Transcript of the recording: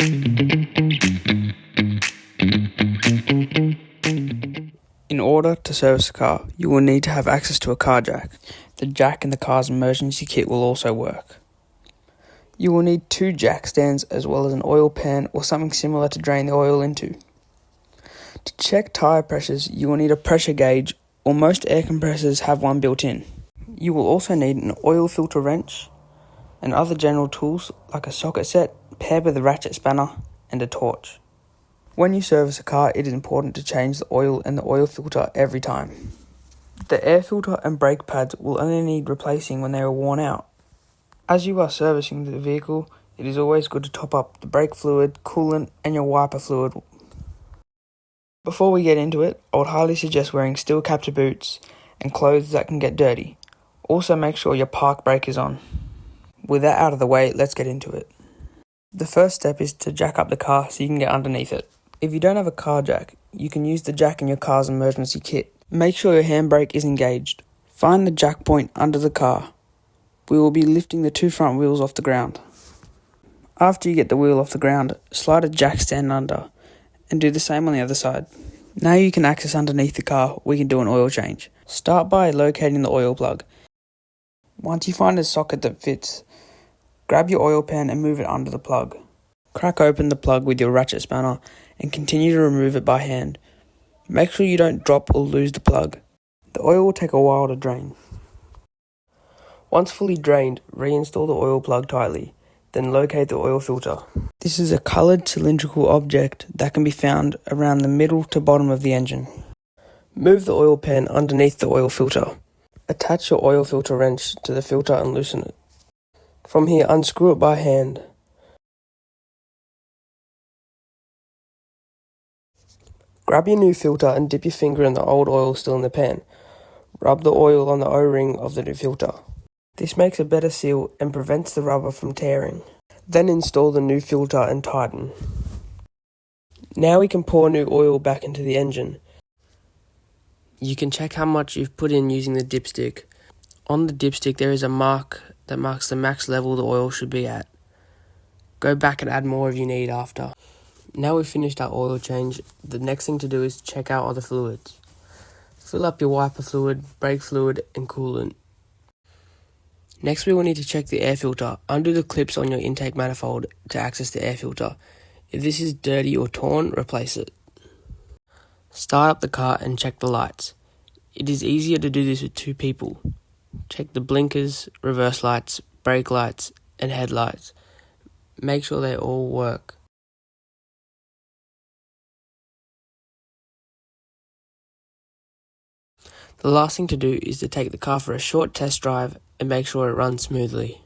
In order to service a car, you will need to have access to a car jack. The jack in the car's emergency kit will also work. You will need 2 jack stands as well as an oil pan or something similar to drain the oil into. To check tyre pressures, you will need a pressure gauge, or most air compressors have one built in. You will also need an oil filter wrench and other general tools like a socket set paired with a ratchet spanner and a torch. When you service a car, it is important to change the oil and the oil filter every time. The air filter and brake pads will only need replacing when they are worn out. As you are servicing the vehicle, it is always good to top up the brake fluid, coolant and your wiper fluid. Before we get into it, I would highly suggest wearing steel captor boots and clothes that can get dirty. Also make sure your park brake is on. With that out of the way, let's get into it. The first step is to jack up the car so you can get underneath it. If you don't have a car jack, you can use the jack in your car's emergency kit. Make sure your handbrake is engaged. Find the jack point under the car. We will be lifting the 2 front wheels off the ground. After you get the wheel off the ground, slide a jack stand under and do the same on the other side. Now you can access underneath the car, we can do an oil change. Start by locating the oil plug. Once you find a socket that fits, grab your oil pan and move it under the plug. Crack open the plug with your ratchet spanner and continue to remove it by hand. Make sure you don't drop or lose the plug. The oil will take a while to drain. Once fully drained, reinstall the oil plug tightly, then locate the oil filter. This is a coloured cylindrical object that can be found around the middle to bottom of the engine. Move the oil pan underneath the oil filter. Attach your oil filter wrench to the filter and loosen it. From here, unscrew it by hand. Grab your new filter and dip your finger in the old oil still in the pan. Rub the oil on the O-ring of the new filter. This makes a better seal and prevents the rubber from tearing. Then install the new filter and tighten. Now we can pour new oil back into the engine. You can check how much you've put in using the dipstick. On the dipstick there is a mark that marks the max level the oil should be at. Go back and add more if you need after. Now we've finished our oil change, the next thing to do is check out other fluids. Fill up your wiper fluid, brake fluid and coolant. Next we will need to check the air filter. Undo the clips on your intake manifold to access the air filter. If this is dirty or torn, replace it. Start up the car and check the lights. It is easier to do this with 2 people. Check the blinkers, reverse lights, brake lights and headlights. Make sure they all work. The last thing to do is to take the car for a short test drive and make sure it runs smoothly.